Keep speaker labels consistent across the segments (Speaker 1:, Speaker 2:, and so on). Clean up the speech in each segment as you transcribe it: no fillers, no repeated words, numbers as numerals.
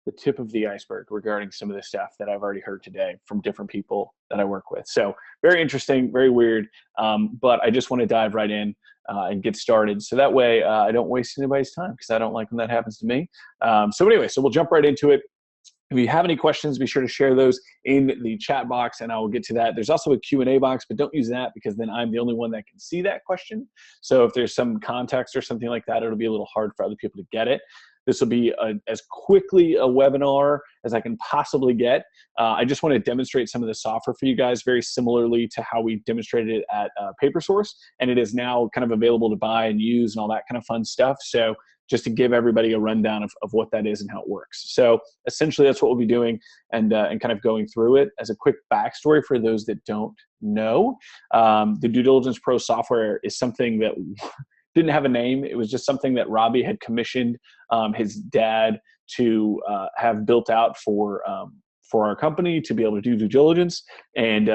Speaker 1: the tip of the iceberg regarding some of the stuff that I've already heard today from different people that I work with. So very interesting, very weird. But I just want to dive right in and get started. So that way I don't waste anybody's time because I don't like when that happens to me. So anyway, so we'll jump right into it. If you have any questions, be sure to share those in the chat box and I will get to that. There's also a Q&A box, but don't use that because then I'm the only one that can see that question. So if there's some context or something like that, it'll be a little hard for other people to get it. This will be as quickly a webinar as I can possibly get. I just want to demonstrate some of the software for you guys very similarly to how we demonstrated it at PaperSource. And it is now kind of available to buy and use and all that kind of fun stuff. So just to give everybody a rundown of what that is and how it works. So essentially that's what we'll be doing and kind of going through it. As a quick backstory for those that don't know, the Due Diligence Pro software is something that didn't have a name. It was just something that Robbie had commissioned his dad to have built out for our company to be able to do due diligence. And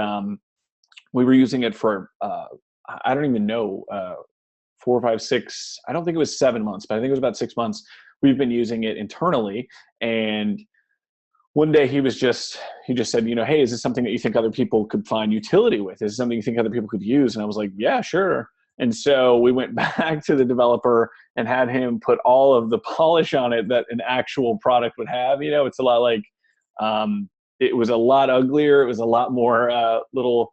Speaker 1: we were using it for, I don't even know, 4, 5, 6, I don't think it was 7 months, but I think it was about 6 months. We've been using it internally. And one day he just said, hey, is this something that you think other people could find utility with? Is this something you think other people could use? And I was like, yeah, sure. And so we went back to the developer and had him put all of the polish on it that an actual product would have. It's a lot like, it was a lot uglier. It was a lot more little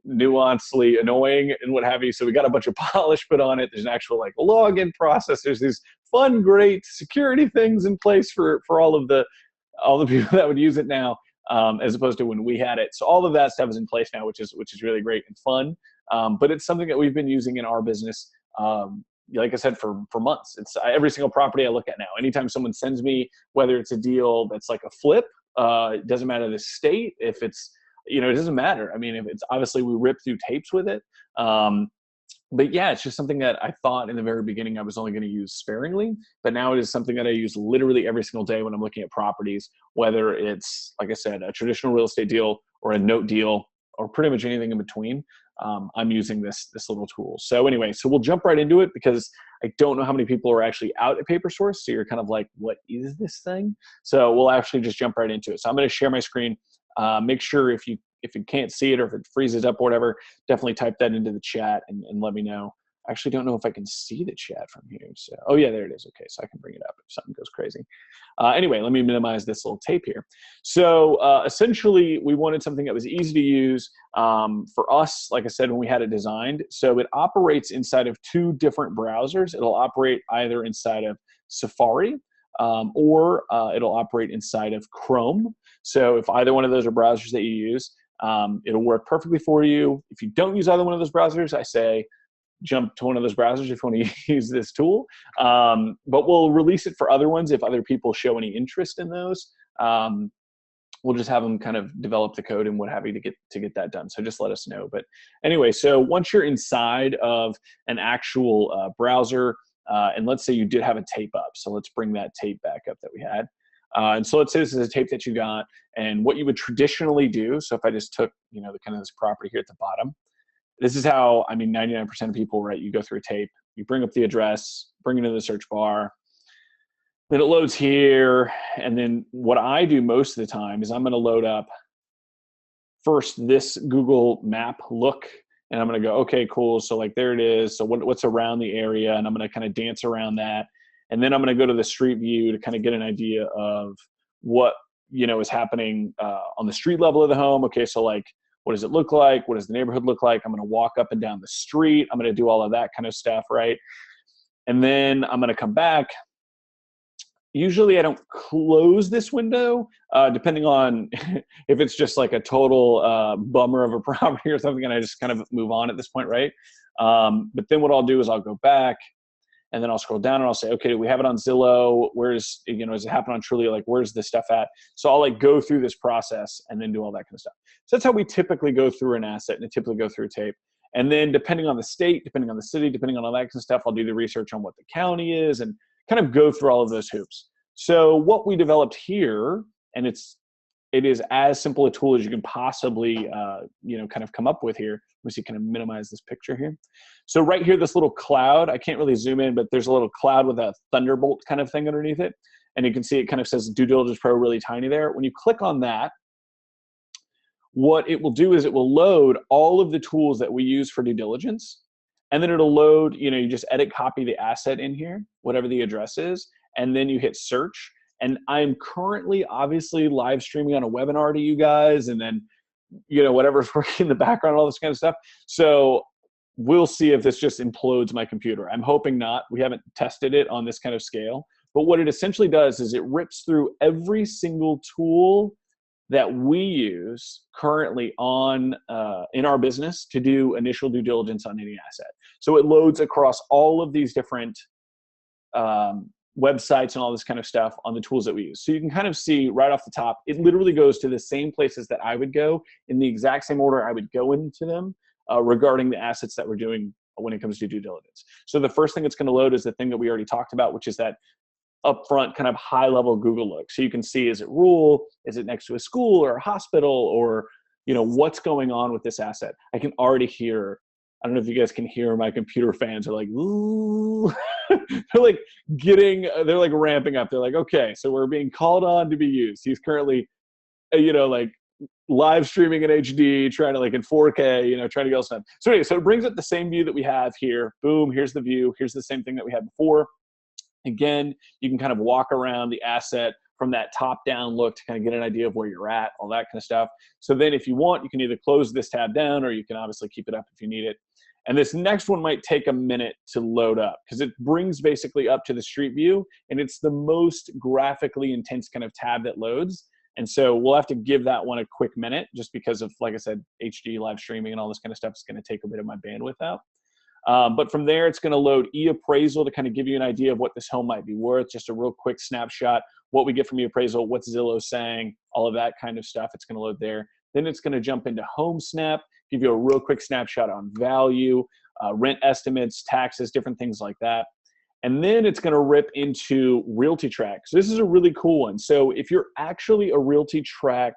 Speaker 1: nuancedly annoying and what have you. So we got a bunch of polish put on it. There's an actual like login process. There's these fun, great security things in place for all the people that would use it now, as opposed to when we had it. So all of that stuff is in place now, which is really great and fun. But it's something that we've been using in our business, like I said, for months. It's every single property I look at now. Anytime someone sends me, whether it's a deal that's like a flip, it doesn't matter the state, if it's, it doesn't matter. I mean, if it's obviously we rip through tapes with it. But yeah, it's just something that I thought in the very beginning I was only going to use sparingly, but now it is something that I use literally every single day when I'm looking at properties, whether it's, like I said, a traditional real estate deal or a note deal or pretty much anything in between. I'm using this little tool. So anyway, so we'll jump right into it because I don't know how many people are actually out at PaperSource. So you're kind of like, what is this thing? So we'll actually just jump right into it. So I'm going to share my screen. Make sure if you can't see it or if it freezes up or whatever, definitely type that into the chat and let me know. I actually don't know if I can see the chat from here. So, oh yeah, there it is. Okay, so I can bring it up if something goes crazy. Anyway, let me minimize this little tape here. So essentially, we wanted something that was easy to use for us, like I said, when we had it designed. So it operates inside of 2 different browsers. It'll operate either inside of Safari or it'll operate inside of Chrome. So if either one of those are browsers that you use, it'll work perfectly for you. If you don't use either one of those browsers, I say jump to one of those browsers if you want to use this tool. But we'll release it for other ones if other people show any interest in those. We'll just have them kind of develop the code and what have you to get that done. So just let us know. But anyway, so once you're inside of an actual browser, and let's say you did have a tape up. So let's bring that tape back up that we had. And so let's say this is a tape that you got and what you would traditionally do. So if I just took, the kind of this property here at the bottom, this is how, 99% of people, right? You go through a tape, you bring up the address, bring it into the search bar, then it loads here. And then what I do most of the time is I'm going to load up first this Google map look, and I'm going to go, okay, cool. So like there it is. So what's around the area? And I'm going to kind of dance around that. And then I'm going to go to the street view to kind of get an idea of what, is happening on the street level of the home. Okay, so like, what does it look like? What does the neighborhood look like? I'm going to walk up and down the street. I'm going to do all of that kind of stuff, right? And then I'm going to come back. Usually I don't close this window, depending on if it's just like a total bummer of a property or something, and I just kind of move on at this point, right? But then what I'll do is I'll go back, and then I'll scroll down and I'll say, okay, we have it on Zillow. Where's, does it happen on Trulia? Like, where's this stuff at? So I'll like go through this process and then do all that kind of stuff. So that's how we typically go through an asset and typically go through a tape. And then depending on the state, depending on the city, depending on all that kind of stuff, I'll do the research on what the county is and kind of go through all of those hoops. So what we developed here, and it is as simple a tool as you can possibly, kind of come up with here. Let me see, kind of minimize this picture here. So right here, this little cloud, I can't really zoom in, but there's a little cloud with a thunderbolt kind of thing underneath it. and you can see it kind of says Due Diligence Pro really tiny there. When you click on that, what it will do is it will load all of the tools that we use for due diligence. And then it'll load, you just edit copy the asset in here, whatever the address is, and then you hit search. And I'm currently obviously live streaming on a webinar to you guys, and then, whatever's working in the background, all this kind of stuff. So we'll see if this just implodes my computer. I'm hoping not. We haven't tested it on this kind of scale. But what it essentially does is it rips through every single tool that we use currently on in our business to do initial due diligence on any asset. So it loads across all of these different websites and all this kind of stuff on the tools that we use. So you can kind of see right off the top, it literally goes to the same places that I would go in the exact same order I would go into them regarding the assets that we're doing when it comes to due diligence. So the first thing it's going to load is the thing that we already talked about, which is that upfront kind of high level Google look. So you can see, is it rural? Is it next to a school or a hospital, or, what's going on with this asset? I can already hear, I don't know if you guys can hear, my computer fans are like, ooh. they're like ramping up. They're like, okay, so we're being called on to be used. He's currently, like live streaming in HD, trying to in 4K, trying to get all stuff. So anyway, so it brings up the same view that we have here. Boom, here's the view. Here's the same thing that we had before. Again, you can kind of walk around the asset from that top-down look to kind of get an idea of where you're at, all that kind of stuff. So then if you want, you can either close this tab down, or you can obviously keep it up if you need it. And this next one might take a minute to load up, because it brings basically up to the street view, and it's the most graphically intense kind of tab that loads. And so we'll have to give that one a quick minute, just because of, like I said, HD live streaming and all this kind of stuff is going to take a bit of my bandwidth out. But from there, it's going to load eAppraisal to kind of give you an idea of what this home might be worth, just a real quick snapshot, what we get from eAppraisal, what's Zillow saying, all of that kind of stuff. It's going to load there. Then it's going to jump into HomeSnap, give you a real quick snapshot on value, rent estimates, taxes, different things like that. And then it's going to rip into RealtyTrack. So this is a really cool one. So if you're actually a RealtyTrack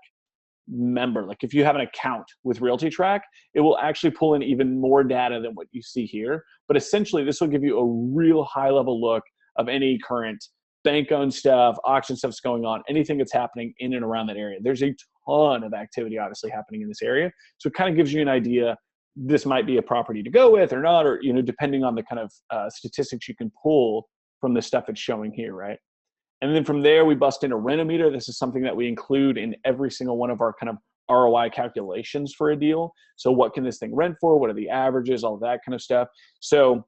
Speaker 1: member, like if you have an account with RealtyTrack, it will actually pull in even more data than what you see here. But essentially, this will give you a real high-level look of any current bank-owned stuff, auction stuff's going on, anything that's happening in and around that area. There's a ton of activity, obviously, happening in this area. So it kind of gives you an idea. This might be a property to go with or not, or depending on the kind of statistics you can pull from the stuff it's showing here, right? And then from there, we bust in a Rentometer. This is something that we include in every single one of our kind of ROI calculations for a deal. So what can this thing rent for? What are the averages? All that kind of stuff. So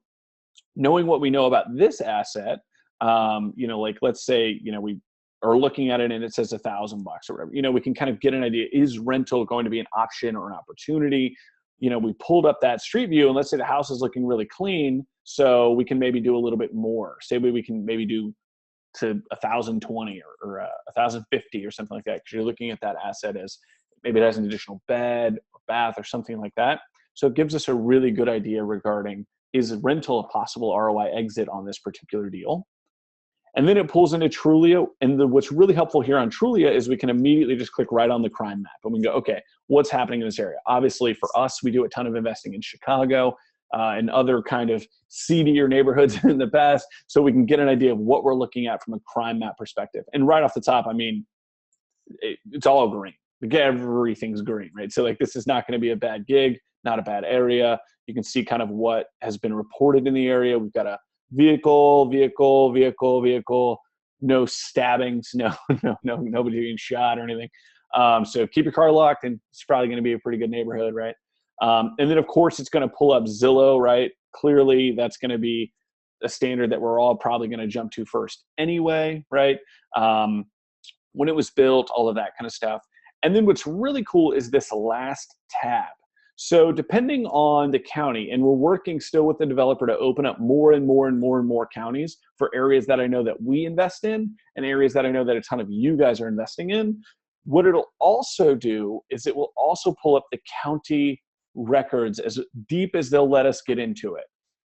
Speaker 1: knowing what we know about this asset, like let's say, we are looking at it and it says $1,000 or whatever, we can kind of get an idea. Is rental going to be an option or an opportunity? We pulled up that street view, and let's say the house is looking really clean. So we can maybe do a little bit more. Say we can maybe do to 1,020 or 1,050 or something like that, because you're looking at that asset as maybe it has an additional bed or bath or something like that. So it gives us a really good idea regarding, is rental a possible ROI exit on this particular deal? And then it pulls into Trulia. And what's really helpful here on Trulia is we can immediately just click right on the crime map, and we can go, okay, what's happening in this area? Obviously for us, we do a ton of investing in Chicago and other kind of seedier neighborhoods in the past, so we can get an idea of what we're looking at from a crime map perspective. And right off the top, I mean, it's all green. Everything's green, right? So this is not going to be a bad gig, not a bad area. You can see kind of what has been reported in the area. We've got a vehicle, no stabbings, nobody being shot or anything. So keep your car locked, and it's probably going to be a pretty good neighborhood, right? And then, of course, it's going to pull up Zillow, right? Clearly, that's going to be a standard that we're all probably going to jump to first anyway, right? When it was built, all of that kind of stuff. And then what's really cool is this last tab. So depending on the county, and we're working still with the developer to open up more and more counties for areas that I know that we invest in and areas that I know that a ton of you guys are investing in. What it'll also do is it will also pull up the county records as deep as they'll let us get into it.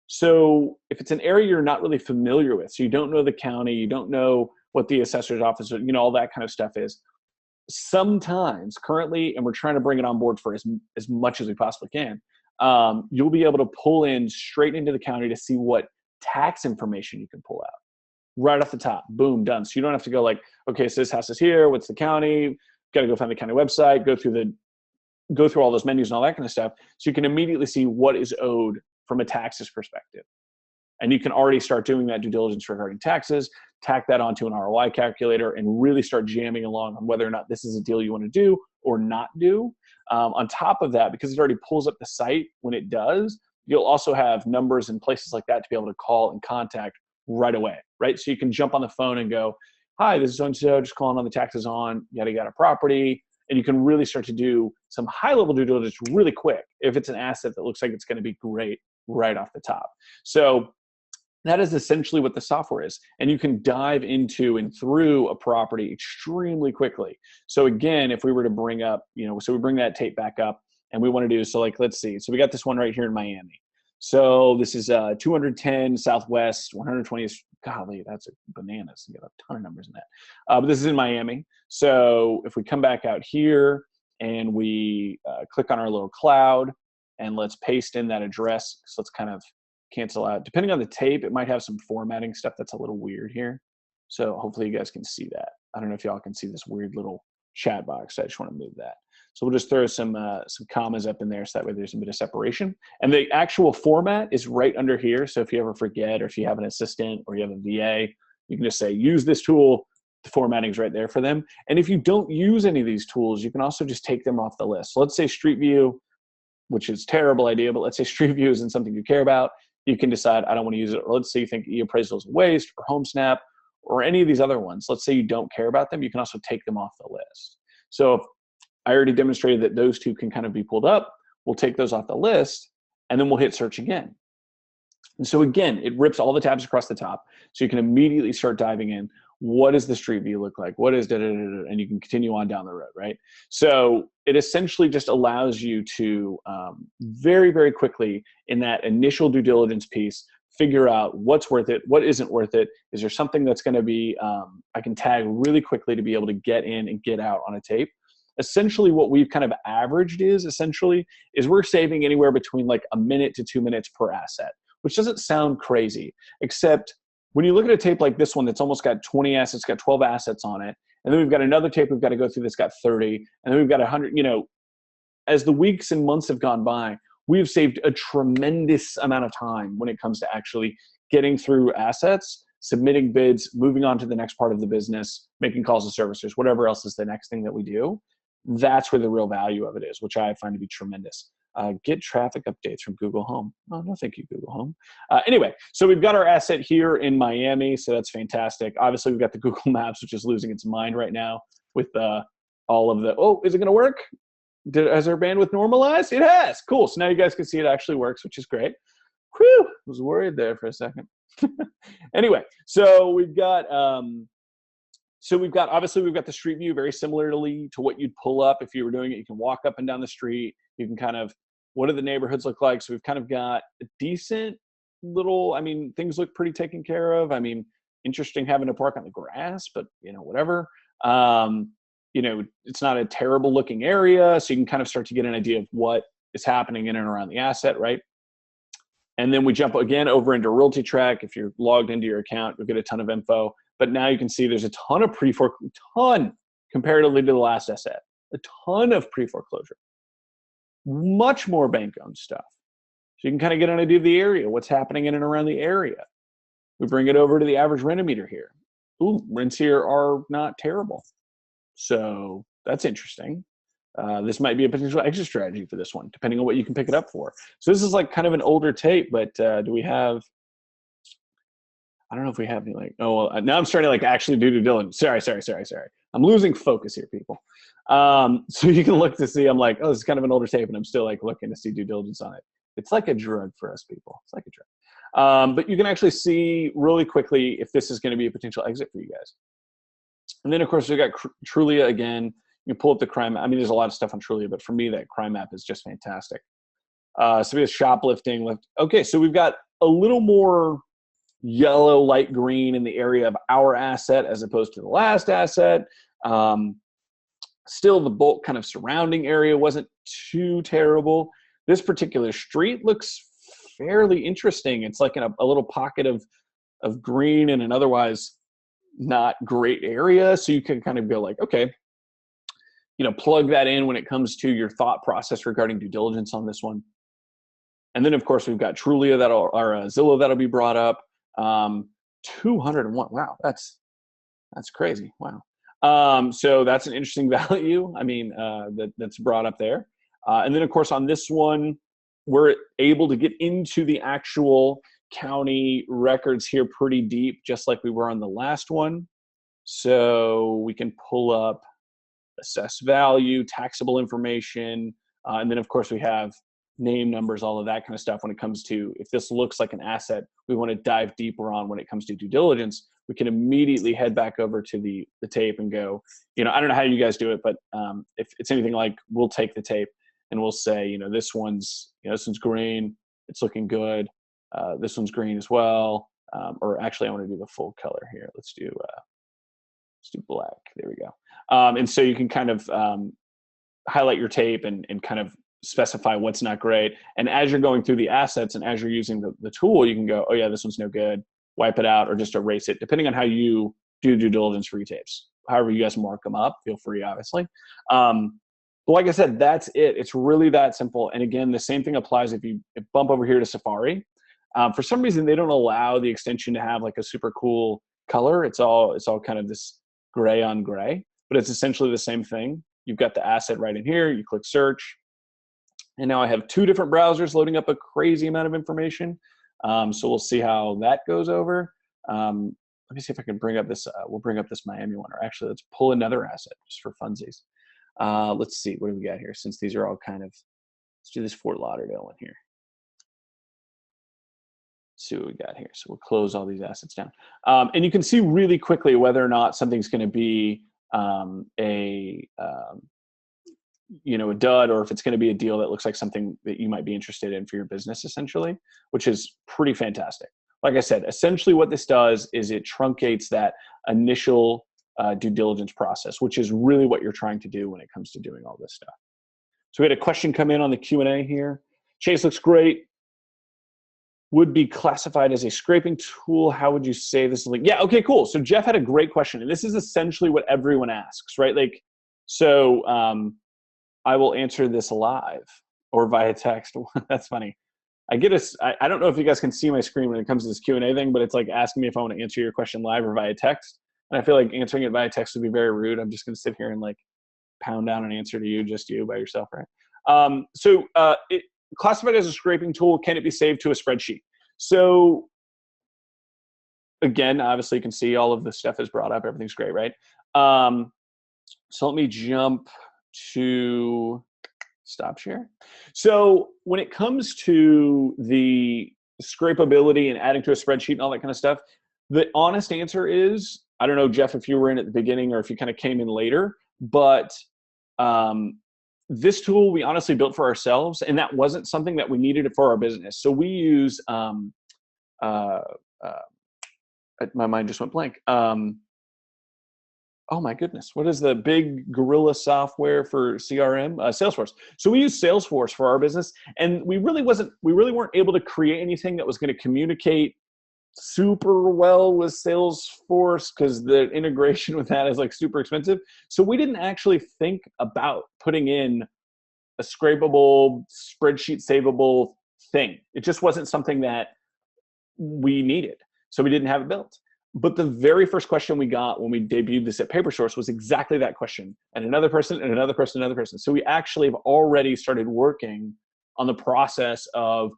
Speaker 1: So if it's an area you're not really familiar with, so you don't know the county, you don't know what the assessor's office, all that kind of stuff is, sometimes currently, and we're trying to bring it on board for as much as we possibly can, you'll be able to pull in straight into the county to see what tax information you can pull out. right off the top. Boom, done. So you don't have to go like, okay, so this house is here. What's the county? Got to go find the county website, go through all those menus and all that kind of stuff. So you can immediately see what is owed from a taxes perspective. And you can already start doing that due diligence regarding taxes, tack that onto an ROI calculator, and really start jamming along on whether or not this is a deal you want to do or not do. On top of that, because it already pulls up the site when it does, you'll also have numbers and places like that to be able to call and contact right away, right? So you can jump on the phone and go, hi, this is so-and-so, just calling on the taxes on yada yada property. And you can really start to do some high-level due diligence really quick if it's an asset that looks like it's going to be great right off the top. So that is essentially what the software is. And you can dive into and through a property extremely quickly. So again, if we were to bring up, so we bring that tape back up and we want to do, so like, let's see. So we got this one right here in Miami. So this is 210 Southwest, 120, golly, that's bananas. You got a ton of numbers in that. But this is in Miami. So if we come back out here and we click on our little cloud and let's paste in that address. So let's kind of cancel out. Depending on the tape, it might have some formatting stuff that's a little weird here. So hopefully you guys can see that. I don't know if y'all can see this weird little chat box. I just want to move that. So we'll just throw some commas up in there so that way there's a bit of separation. And the actual format is right under here. So if you ever forget, or if you have an assistant or you have a VA, you can just say, use this tool. The formatting's right there for them. And if you don't use any of these tools, you can also just take them off the list. So let's say Street View, which is a terrible idea, but let's say Street View isn't something you care about. You can decide, I don't want to use it. Or let's say you think eAppraisal is a waste, or HomeSnap, or any of these other ones. Let's say you don't care about them. You can also take them off the list. So if I already demonstrated that those two can kind of be pulled up, we'll take those off the list, and then we'll hit search again. And so again, it rips all the tabs across the top. So you can immediately start diving in. What does the Street View look like? What is da, da, da, da, and you can continue on down the road, right? So it essentially just allows you to very, very quickly in that initial due diligence piece, figure out what's worth it, what isn't worth it. Is there something that's going to be, I can tag really quickly to be able to get in and get out on a tape. Essentially what we've kind of averaged is we're saving anywhere between like a minute to 2 minutes per asset, which doesn't sound crazy, except when you look at a tape like this one that's almost got 20 assets, got 12 assets on it, and then we've got another tape we've got to go through that's got 30, and then we've got 100, as the weeks and months have gone by, we've saved a tremendous amount of time when it comes to actually getting through assets, submitting bids, moving on to the next part of the business, making calls to servicers, whatever else is the next thing that we do. That's where the real value of it is, which I find to be tremendous. Get traffic updates from Google Home. Oh, no, thank you, Google Home. Anyway, so we've got our asset here in Miami, so that's fantastic. Obviously, we've got the Google Maps, which is losing its mind right now with all of the, is it going to work? Has our bandwidth normalized? It has. Cool. So now you guys can see it actually works, which is great. Whew, I was worried there for a second. Anyway, so we've got obviously we've got the Street View very similarly to what you'd pull up if you were doing it. You can walk up and down the street. You can kind of, what do the neighborhoods look like? So we've kind of got a decent little, things look pretty taken care of. Interesting having to park on the grass, but whatever. It's not a terrible looking area. So you can kind of start to get an idea of what is happening in and around the asset, right? And then we jump again over into Realty Track. If you're logged into your account, you'll get a ton of info. But now you can see there's a ton of comparatively to the last asset, a ton of pre-foreclosure, much more bank-owned stuff. So you can kind of get an idea of the area, what's happening in and around the area. We bring it over to the average rent-a-meter here. Ooh, rents here are not terrible. So that's interesting. This might be a potential exit strategy for this one, depending on what you can pick it up for. So this is like kind of an older tape, but do we have, I don't know if we have any now I'm starting to actually do due diligence. Sorry. I'm losing focus here, people. So you can look to see, I'm like, this is kind of an older tape, and I'm still looking to see due diligence on it. It's like a drug for us people. It's like a drug. But you can actually see really quickly if this is going to be a potential exit for you guys. And then of course we've got Trulia again. You can pull up the crime. There's a lot of stuff on Trulia, but for me, that crime map is just fantastic. So we have shoplifting. Okay, so we've got a little more yellow, light green in the area of our asset as opposed to the last asset. Still, the bulk kind of surrounding area wasn't too terrible. This particular street looks fairly interesting. It's like in a little pocket of of green in an otherwise not great area. So you can kind of go like, okay, plug that in when it comes to your thought process regarding due diligence on this one. And then of course we've got Trulia or Zillow that'll be brought up. 201. Wow, that's crazy. Wow. So that's an interesting value. I mean, that's brought up there. And then of course on this one, we're able to get into the actual county records here pretty deep, just like we were on the last one. So we can pull up assessed value, taxable information, and then of course we have name, numbers, all of that kind of stuff. When it comes to, if this looks like an asset we want to dive deeper on when it comes to due diligence, we can immediately head back over to the tape and go, I don't know how you guys do it, but if it's anything like, we'll take the tape and we'll say, this one's green, it's looking good. This one's green as well. Or actually I want to do the full color here. Let's do black. There we go. And so you can kind of highlight your tape and kind of specify what's not great. And as you're going through the assets and as you're using the tool, you can go, oh yeah, this one's no good, wipe it out, or just erase it, depending on how you do due diligence for your tapes. However you guys mark them up, feel free, obviously. But like I said, that's it. It's really that simple. And again, the same thing applies if you bump over here to Safari. For some reason, they don't allow the extension to have like a super cool color. It's all kind of this gray on gray, but it's essentially the same thing. You've got the asset right in here. You click search. And now I have two different browsers loading up a crazy amount of information. So we'll see how that goes over. Let me see if I can bring up this. We'll bring up this Miami one, or actually let's pull another asset just for funsies. Let's see, what do we got here? Since these are all kind of, let's do this Fort Lauderdale one here. Let's see what we got here. So we'll close all these assets down. And you can see really quickly whether or not something's going to be a dud, or if it's going to be a deal that looks like something that you might be interested in for your business, essentially, which is pretty fantastic. Like I said, essentially what this does is it truncates that initial due diligence process, which is really what you're trying to do when it comes to doing all this stuff. So we had a question come in on the Q&A here. Chase looks great. Would be classified as a scraping tool. How would you say this is like? Yeah, okay, cool. So Jeff had a great question, and this is essentially what everyone asks, right? Like, so I will answer this live or via text. That's funny. I don't know if you guys can see my screen when it comes to this Q&A thing, but it's like asking me if I want to answer your question live or via text. And I feel like answering it via text would be very rude. I'm just going to sit here and like pound down an answer to you, just you by yourself, right? So classified as a scraping tool, can it be saved to a spreadsheet? So again, obviously you can see all of the stuff is brought up. Everything's great, right? So let me jump to stop share. So when it comes to the scrapability and adding to a spreadsheet and all that kind of stuff, the honest answer is, I don't know, Jeff, if you were in at the beginning or if you kind of came in later, but this tool we honestly built for ourselves, and that wasn't something that we needed for our business. So we use, my mind just went blank. Oh my goodness, what is the big gorilla software for CRM? Salesforce. So we use Salesforce for our business, and we really weren't able to create anything that was going to communicate super well with Salesforce, because the integration with that is like super expensive. So we didn't actually think about putting in a scrapable, spreadsheet savable thing. It just wasn't something that we needed. So we didn't have it built. But the very first question we got when we debuted this at PaperSource was exactly that question. And another person, and another person, another person. So we actually have already started working on the process of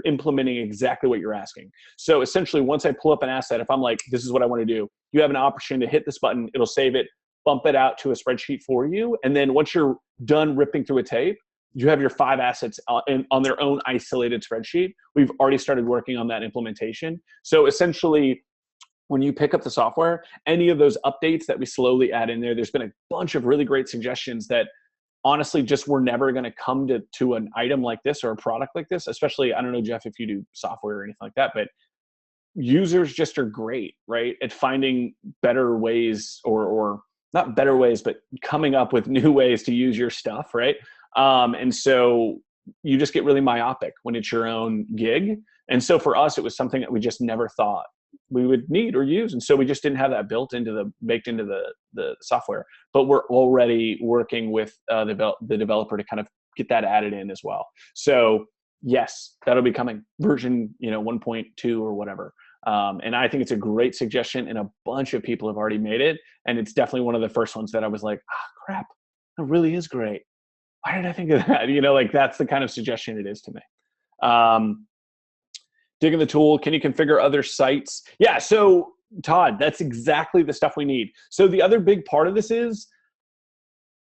Speaker 1: implementing exactly what you're asking. So essentially, once I pull up an asset, if I'm like, this is what I want to do, you have an opportunity to hit this button, it'll save it, bump it out to a spreadsheet for you. And then once you're done ripping through a tape, you have your 5 assets on their own isolated spreadsheet. We've already started working on that implementation. So essentially, when you pick up the software, any of those updates that we slowly add in there, there's been a bunch of really great suggestions that honestly just were never going to come to an item like this or a product like this. Especially, I don't know, Jeff, if you do software or anything like that, but users just are great, right, at finding better ways, or not better ways, but coming up with new ways to use your stuff, right? And so you just get really myopic when it's your own gig. And so for us, it was something that we just never thought we would need or use. And so we just didn't have that baked into the software, but we're already working with the developer to kind of get that added in as well. So yes, that'll be coming version, 1.2 or whatever. And I think it's a great suggestion, and a bunch of people have already made it. And it's definitely one of the first ones that I was like, crap, that really is great. Why did I think of that? Like that's the kind of suggestion it is to me. Digging the tool, can you configure other sites? Yeah, so Todd, that's exactly the stuff we need. So the other big part of this is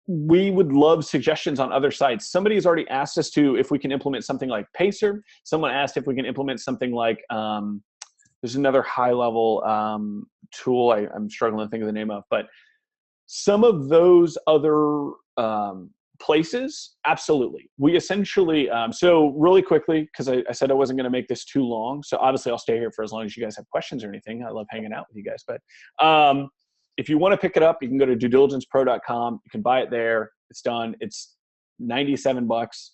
Speaker 1: we would love suggestions on other sites. Somebody has already asked us if we can implement something like Pacer. Someone asked if we can implement something like, there's another high level tool I'm struggling to think of the name of, but some of those other places, absolutely. We essentially, so really quickly, because I said I wasn't going to make this too long, so obviously I'll stay here for as long as you guys have questions or anything. I love hanging out with you guys, but if you want to pick it up, you can go to duediligencepro.com. You can buy it there. It's done. It's $97.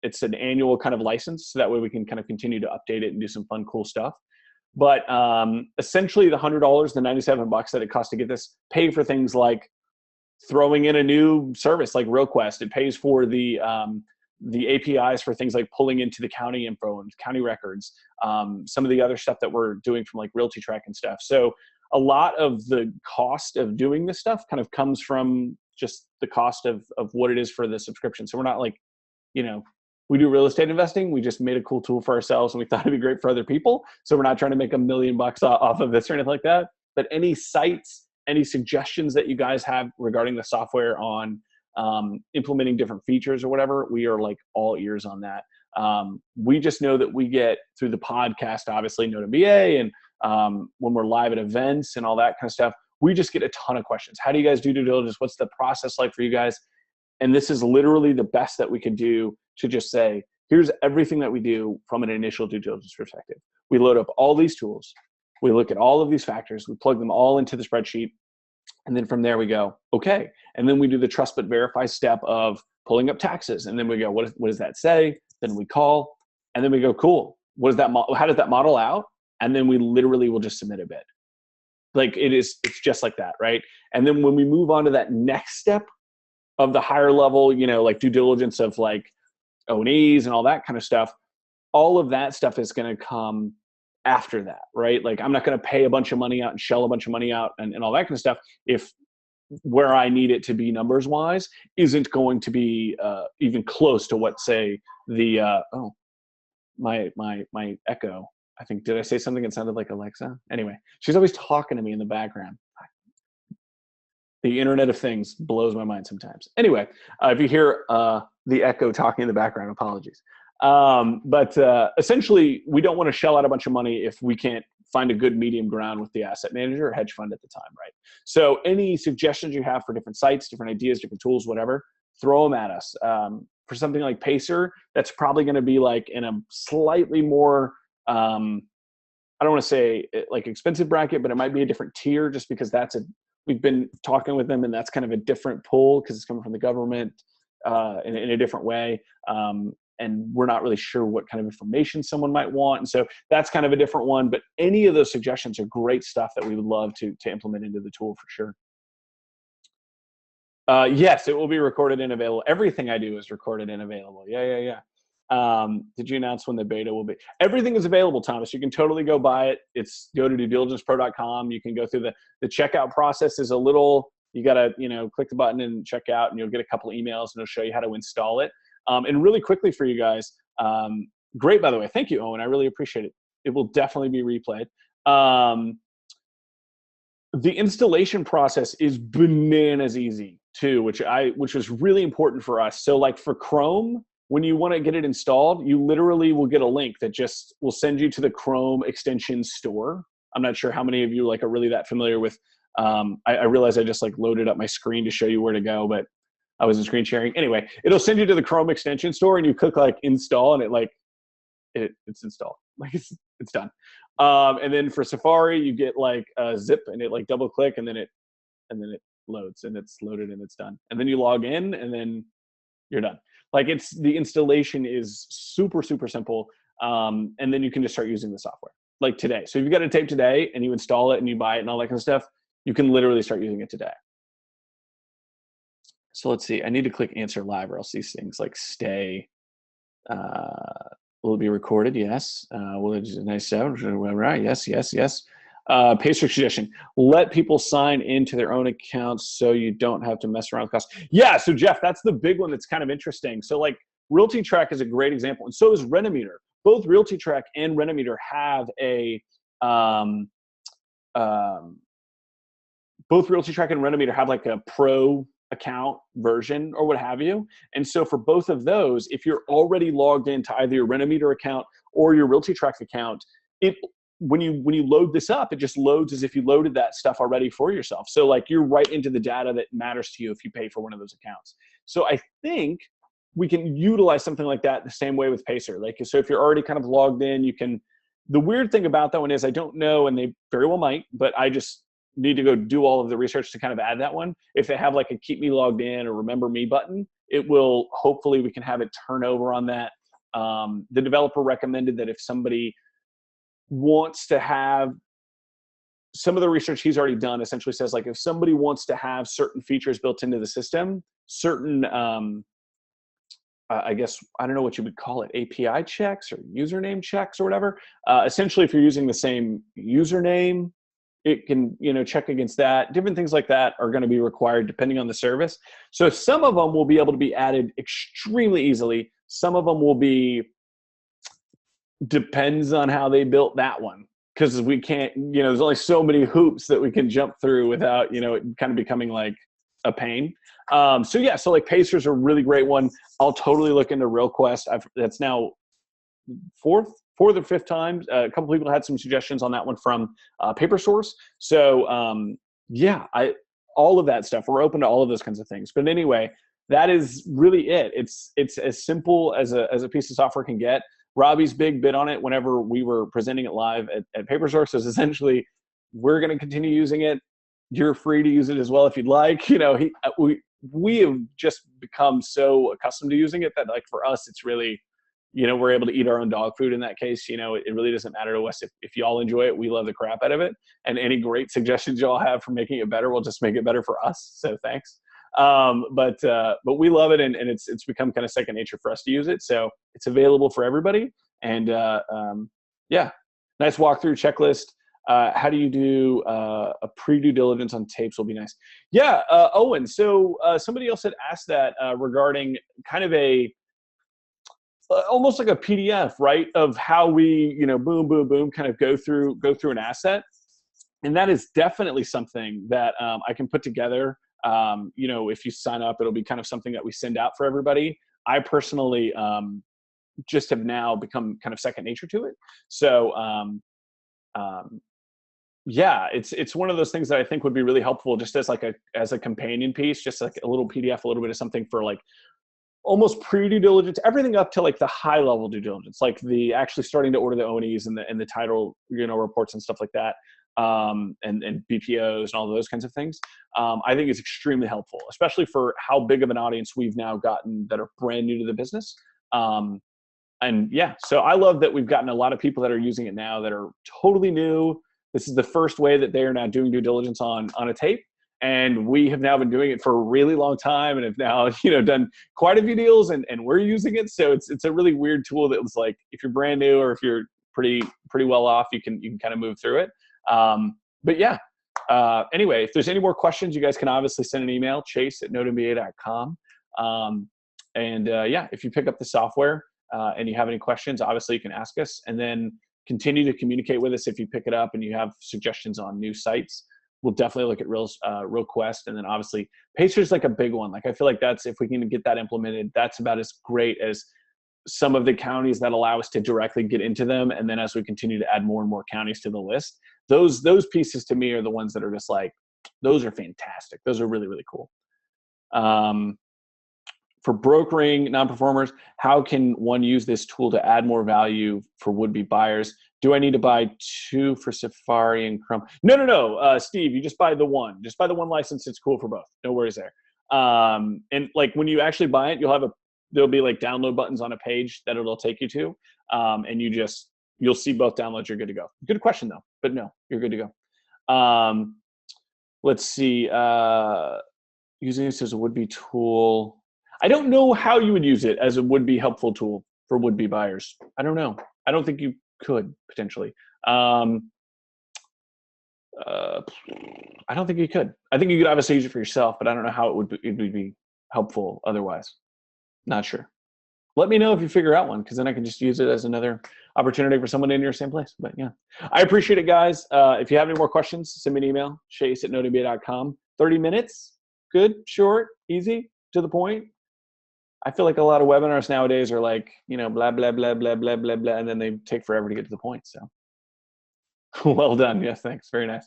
Speaker 1: It's an annual kind of license, so that way we can kind of continue to update it and do some fun, cool stuff. But essentially the $100, the $97 that it costs to get this, pay for things like throwing in a new service like RealQuest. It pays for the APIs for things like pulling into the county info and county records, some of the other stuff that we're doing from like Realty Track and stuff. So a lot of the cost of doing this stuff kind of comes from just the cost of what it is for the subscription. So we're not like, we do real estate investing. We just made a cool tool for ourselves and we thought it'd be great for other people. So we're not trying to make $1 million off of this or anything like that. But any sites, any suggestions that you guys have regarding the software on implementing different features or whatever, we are like all ears on that. We just know that we get through the podcast, obviously Node MBA, and when we're live at events and all that kind of stuff, we just get a ton of questions. How do you guys do due diligence? What's the process like for you guys? And this is literally the best that we could do to just say, here's everything that we do from an initial due diligence perspective. We load up all these tools. We look at all of these factors. We plug them all into the spreadsheet. And then from there we go, okay. And then we do the trust but verify step of pulling up taxes. And then we go, what does that say? Then we call, and then we go, cool. How does that model out? And then we literally will just submit a bid. Like it's just like that, right? And then when we move on to that next step of the higher level, like due diligence of like O&Es and all that kind of stuff, all of that stuff is going to come after that, right? Like I'm not going to pay a bunch of money out and shell a bunch of money out and all that kind of stuff if where I need it to be numbers wise isn't going to be even close to what, say, the my Echo. I think, did I say something that sounded like Alexa? Anyway, she's always talking to me in the background. The Internet of Things blows my mind sometimes. Anyway, if you hear the Echo talking in the background, apologies. But essentially, we don't want to shell out a bunch of money if we can't find a good medium ground with the asset manager or hedge fund at the time, right? So any suggestions you have for different sites, different ideas, different tools, whatever, throw them at us. For something like Pacer, that's probably going to be like in a slightly more, I don't want to say like expensive bracket, but it might be a different tier just because we've been talking with them and that's kind of a different pull because it's coming from the government in a different way. And we're not really sure what kind of information someone might want. And so that's kind of a different one. But any of those suggestions are great stuff that we would love to implement into the tool for sure. Yes, it will be recorded and available. Everything I do is recorded and available. Yeah. Did you announce when the beta will be? Everything is available, Thomas. You can totally go buy it. Go to duediligencepro.com. You can go through the checkout process is a little, you got to, click the button and check out and you'll get a couple emails and it'll show you how to install it. And really quickly for you guys, great, by the way. Thank you, Owen. I really appreciate it. It will definitely be replayed. The installation process is bananas easy too, which was really important for us. So like for Chrome, when you want to get it installed, you literally will get a link that just will send you to the Chrome extension store. I'm not sure how many of you are really that familiar with. I realize I just loaded up my screen to show you where to go, but I wasn't screen sharing. Anyway, it'll send you to the Chrome extension store and you click install and it's installed. It's done. And then for Safari, you get a zip and it double click and then it loads and it's loaded and it's done. And then you log in and then you're done. The installation is super, super simple. And then you can just start using the software. like today. So if you got a tape today and you install it and you buy it and all that kind of stuff, you can literally start using it today. So let's see. I need to click answer live or else these things like stay. Will it be recorded? Yes. Will it just nice sound? Right. Yes. Yes. Yes. Pacer suggestion: let people sign into their own accounts so you don't have to mess around with costs. Yeah. So Jeff, that's the big one that's kind of interesting. So like RealtyTrack is a great example, and so is Renometer. Both RealtyTrack and Renometer have a both RealtyTrack and Renometer have like a pro account version or what have you. And so for both of those, if you're already logged into either your Renometer account or your RealtyTrack account, it when you load this up, it just loads as if you loaded that stuff already for yourself. So like you're right into the data that matters to you if you pay for one of those accounts. So I think we can utilize something like that the same way with Pacer. Like, so if you're already kind of logged in, you can, the weird thing about that one is I don't know, and they very well might, but I just need to go do all of the research to kind of add that one. If they have like a keep me logged in or remember me button, it will, hopefully we can have it turn over on that. The developer recommended that if somebody wants to have, some of the research he's already done essentially says like if somebody wants to have certain features built into the system, certain, I guess, I don't know what you would call it, API checks or username checks or whatever. Essentially, if you're using the same username, it can, you know, check against that. Different things like that are going to be required depending on the service. So some of them will be able to be added extremely easily. Some of them will be, depends on how they built that one. Because we can't, you know, there's only so many hoops that we can jump through without, you know, it kind of becoming like a pain. So yeah, so like Pacer's a really great one. I'll totally look into RealQuest. That's now fourth or fifth time. A couple people had some suggestions on that one from PaperSource. So yeah, all of that stuff. We're open to all of those kinds of things. But anyway, that is really it. It's as simple as a piece of software can get. Robbie's big bit on it whenever we were presenting it live at PaperSource is essentially, we're going to continue using it. You're free to use it as well if you'd like. You know, we have just become so accustomed to using it that like for us, it's really, you know, we're able to eat our own dog food in that case. You know, it really doesn't matter to us if y'all enjoy it. We love the crap out of it. And any great suggestions y'all have for making it better, we'll just make it better for us. So thanks. But we love it, and it's become kind of second nature for us to use it. So it's available for everybody. And yeah, nice walkthrough checklist. How do you do a pre-due diligence on tapes will be nice. Yeah, Owen. So somebody else had asked that regarding kind of a almost like a PDF, right, of how we, you know, boom, boom, boom, kind of go through an asset. And that is definitely something that I can put together. You know, if you sign up, it'll be kind of something that we send out for everybody. I personally just have now become kind of second nature to it. So yeah, it's one of those things that I think would be really helpful just as like a companion piece, just like a little PDF, a little bit of something for like almost pre-due diligence, everything up to like the high level due diligence, like the actually starting to order the ONEs and the title, you know, reports and stuff like that. And BPOs and all those kinds of things. I think it's extremely helpful, especially for how big of an audience we've now gotten that are brand new to the business. And yeah, so I love that we've gotten a lot of people that are using it now that are totally new. This is the first way that they are now doing due diligence on a tape. And we have now been doing it for a really long time and have now, you know, done quite a few deals and we're using it. So it's a really weird tool that was like, if you're brand new or if you're pretty well off, you can kind of move through it. But yeah, anyway, if there's any more questions, you guys can obviously send an email, chase@nodemba.com. And yeah, if you pick up the software and you have any questions, obviously you can ask us, and then continue to communicate with us if you pick it up and you have suggestions on new sites. We'll definitely look at RealQuest, and then obviously Pacer's like a big one. Like I feel like that's, if we can get that implemented, that's about as great as some of the counties that allow us to directly get into them. And then as we continue to add more and more counties to the list, those pieces to me are the ones that are just like, those are fantastic. Those are really, really cool. For brokering non-performers, how can one use this tool to add more value for would-be buyers? Do I need to buy 2 for Safari and Chrome? No, Steve, you just buy the one. Just buy the one license. It's cool for both. No worries there. And like when you actually buy it, there'll be like download buttons on a page that it'll take you to. And you just, you'll see both downloads. You're good to go. Good question though, but no, you're good to go. Let's see. Using this as a would-be tool. I don't know how you would use it as a would-be helpful tool for would-be buyers. I don't know. I don't think you could potentially. I don't think you could. I think you could obviously use it for yourself, but I don't know how it would be helpful otherwise. Not sure. Let me know if you figure out one, because then I can just use it as another opportunity for someone in your same place. But yeah, I appreciate it, guys. If you have any more questions, send me an email, chase@nodba.com. 30 minutes, good, short, easy, to the point. I feel like a lot of webinars nowadays are like, blah, blah, blah, blah, blah, blah, blah, and then they take forever to get to the point. So well done. Yes, thanks. Very nice.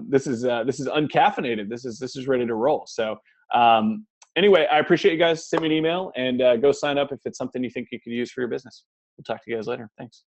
Speaker 1: This is uncaffeinated. This is ready to roll. So anyway, I appreciate you guys. Send me an email and go sign up if it's something you think you could use for your business. We'll talk to you guys later. Thanks.